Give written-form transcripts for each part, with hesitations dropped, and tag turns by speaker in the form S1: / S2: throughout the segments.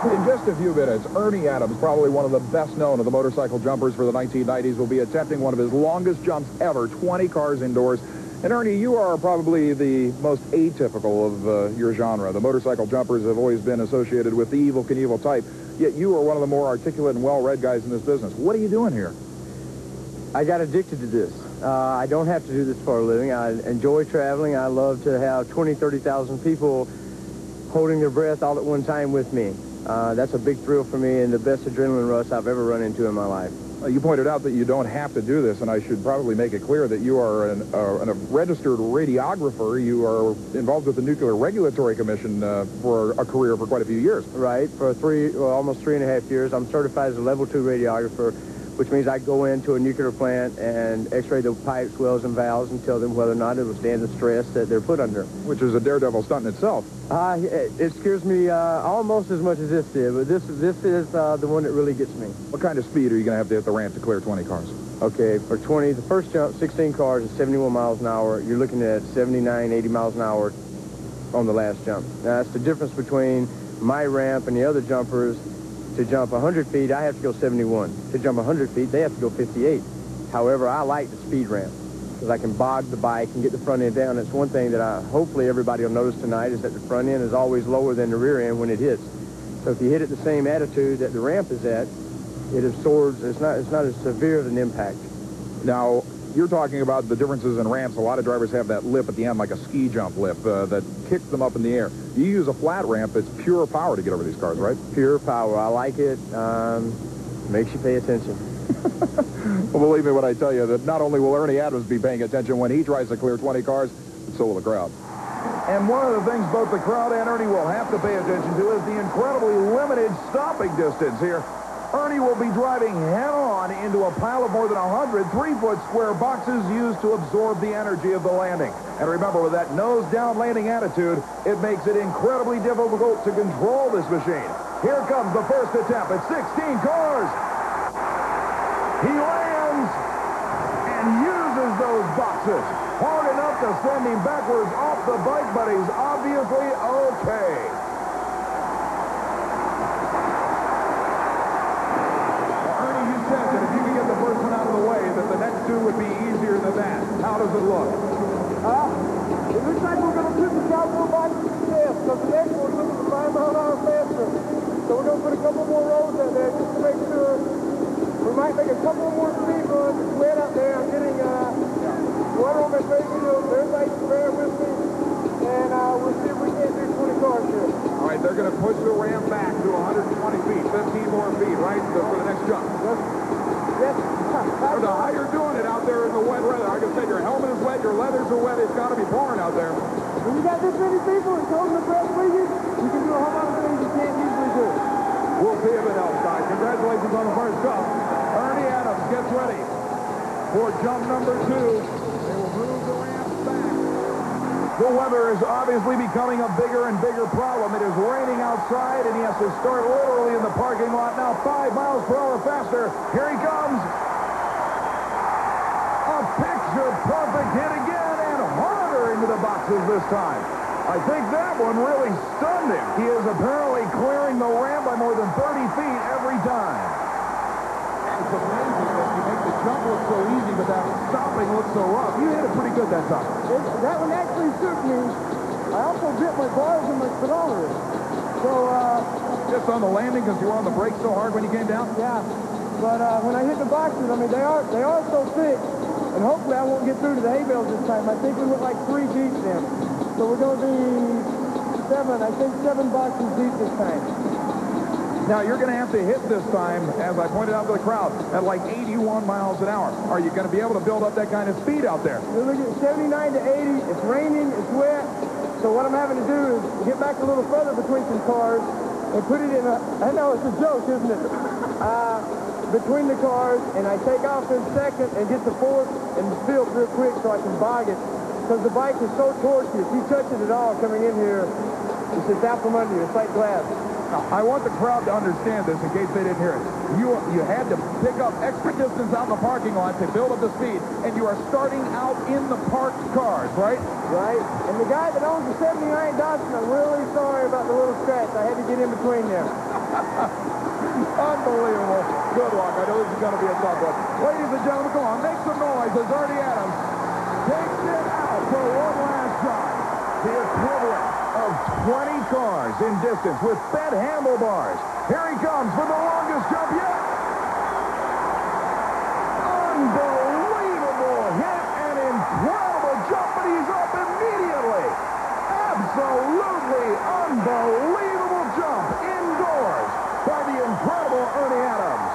S1: In just a few minutes, Ernie Adams, probably one of the best known of the motorcycle jumpers for the 1990s, will be attempting one of his longest jumps ever, 20 cars indoors. And Ernie, you are probably the most atypical of your genre. The motorcycle jumpers have always been associated with the Evel Knievel type, yet you are one of the more articulate and well-read guys in this business. What are you doing here?
S2: I got addicted to this. I don't have to do this for a living. I enjoy traveling. I love to have 20, 30,000 people holding their breath all at one time with me. That's a big thrill for me and the best adrenaline rush I've ever run into in my life.
S1: You pointed out that you don't have to do this, and I should probably make it clear that you are a registered radiographer. You are involved with the Nuclear Regulatory Commission for a career for quite a few years.
S2: Right, for almost 3.5 years. I'm certified as a level 2 radiographer, which means I go into a nuclear plant and x-ray the pipes, wells, and valves and tell them whether or not it will stand the stress that they're put under.
S1: Which is a daredevil stunt in itself.
S2: It scares me almost as much as this did, but this is the one that really gets me.
S1: What kind of speed are you going to have to hit the ramp to clear 20 cars?
S2: Okay, for 20, the first jump, 16 cars at 71 miles an hour. You're looking at 79, 80 miles an hour on the last jump. Now, that's the difference between my ramp and the other jumpers. To jump 100 feet, I have to go 71. To jump 100 feet, they have to go 58. However, I like the speed ramp because I can bog the bike and get the front end down. It's one thing that hopefully everybody will notice tonight is that the front end is always lower than the rear end when it hits. So if you hit it the same attitude that the ramp is at, it absorbs. It's not as severe of an impact.
S1: Now, you're talking about the differences in ramps. A lot of drivers have that lip at the end, like a ski jump lip, that kicks them up in the air. You use a flat ramp. It's pure power to get over these cars, right?
S2: Pure power. I like it. Makes you pay attention.
S1: Well, believe me when I tell you that not only will Ernie Adams be paying attention when he tries to clear 20 cars, but so will the crowd. And one of the things both the crowd and Ernie will have to pay attention to is the incredibly limited stopping distance here. Ernie will be driving head-on into a pile of more than 100 3-foot square boxes used to absorb the energy of the landing. And remember, with that nose-down landing attitude, it makes it incredibly difficult to control this machine. Here comes the first attempt at 16 cars. He lands and uses those boxes hard enough to send him backwards off the bike, but he's obviously okay. Would be easier than that. How does it look?
S3: It looks like we're going to put the top more boxes to test because the next one's looking to 5 miles an hour faster. So we're going to put a couple more rows out there just to make sure. We might make a couple more speed runs. It's wet out there. I'm getting water on my face. Everybody bear with me. And we'll see if we can't do 20 cars here.
S1: All right, they're going to push the ramp back to 120 feet, 15 more feet, right, for the next jump.
S3: Yes.
S1: So the how you're doing it out there in the wet weather, like I said, your helmet is wet, your leathers are wet, it's got to be pouring out there.
S3: When you got this many people and holding the breath with you, you can do a whole lot of things you can't usually do.
S1: We'll see if it helps, guys. Congratulations on the first jump. Ernie Adams gets ready for jump number 2. They will move the ramp back. The weather is obviously becoming a bigger and bigger problem. It is raining outside, and he has to start literally in the parking lot now, 5 miles per hour faster. Here he comes. A picture-perfect hit again, and harder into the boxes this time. I think that one really stunned him. He is apparently clearing the ramp by more than 30 feet every time. It's amazing that you make the jump look so easy, but that stopping looks so rough. You hit it pretty good that time.
S3: That one actually took me. I also bit my bars and my speedometer. So,
S1: just on the landing because you were on the brakes so hard when you came down?
S3: Yeah. But when I hit the boxes, I mean, they are so thick, and hopefully I won't get through to the hay bales this time. I think we went like 3 deep then. So we're going to be 7 boxes deep this time.
S1: Now, you're going to have to hit this time, as I pointed out to the crowd, at like 81 miles an hour. Are you going to be able to build up that kind of speed out there?
S3: We're looking at 79 to 80. It's raining. It's wet. So what I'm having to do is get back a little further between some cars and put it in a... I know, it's a joke, isn't it? Between the cars, and I take off in second and get the fourth and the field real quick so I can bog it. Because the bike is so torquey. If you touch it at all coming in here,
S2: It sits out from under you. It's like glass.
S1: Now, I want the crowd to understand this in case they didn't hear it. You had to pick up extra distance out in the parking lot to build up the speed, and you are starting out in the parked cars, right?
S3: Right. And the guy that owns the 79 Dodson, I'm really sorry about the little scratch. I had to get in between them.
S1: Unbelievable. Good luck. I know this is going to be a tough one. Ladies and gentlemen, come on, make some noise as Ernie Adams takes it out for one last shot. The equivalent of 20 cars in distance with bent handlebars. Here he comes for the longest jump yet. Unbelievable hit and incredible jump, but he's up immediately. Absolutely unbelievable jump indoors by the incredible Ernie Adams.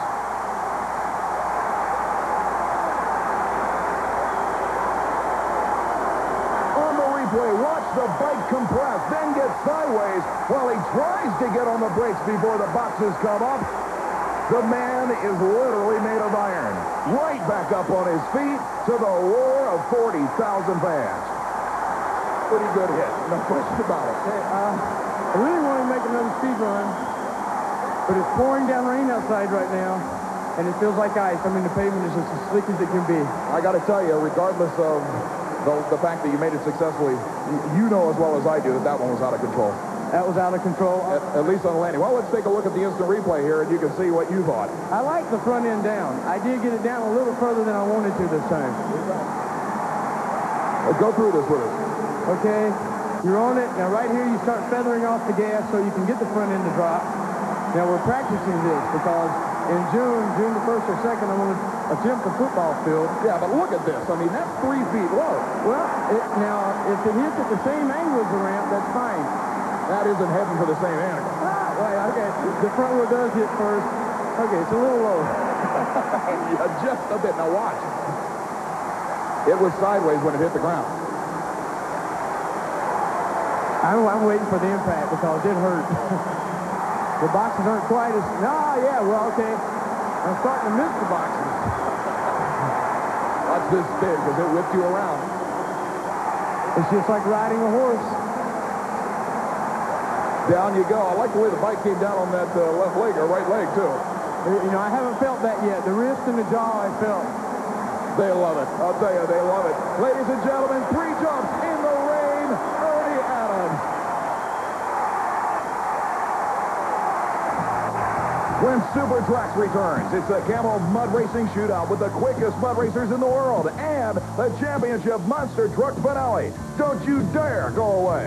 S1: On the replay, watch the bike compress, then get sideways while he tries to get on the brakes before the boxes come up. The man is literally made of iron. Right back up on his feet to the roar of 40,000 fans. Pretty good hit, no question about it.
S2: Hey, I really want to make another speed run, but it's pouring down rain outside right now, and it feels like ice. I mean, the pavement is just as slick as it can be.
S1: I got to tell you, regardless of the fact that you made it successfully, you know as well as I do that one was out of control.
S2: That was out of control.
S1: At least on the landing. Well, let's take a look at the instant replay here, and you can see what you thought.
S2: I like the front end down. I did get it down a little further than I wanted to this time.
S1: Go through this with us.
S2: Okay, you're on it. Now right here you start feathering off the gas so you can get the front end to drop. Now we're practicing this because in June the 1st or 2nd, I'm going to attempt the football field.
S1: Yeah, but look at this. I mean, that's 3 feet low.
S2: Well, now if it hits at the same angle as the ramp, that's fine.
S1: That isn't heading for the same angle.
S2: Wait, okay. The front wheel does hit first. Okay, it's a little low.
S1: Yeah, just a bit. Now watch. It was sideways when it hit the ground.
S2: I'm waiting for the impact because it hurt. The boxes aren't quite as... No, yeah, well, okay. I'm starting to miss the boxes.
S1: Watch this spin because it whipped you around.
S2: It's just like riding a horse.
S1: Down you go. I like the way the bike came down on that left leg or right leg, too.
S2: You know, I haven't felt that yet. The wrist and the jaw I felt.
S1: They love it. I'll tell you, they love it. Ladies and gentlemen, 3 jumps in the rain. Ernie Adams. When Super Trax returns, it's a Camel mud racing shootout with the quickest mud racers in the world and the championship monster truck finale. Don't you dare go away.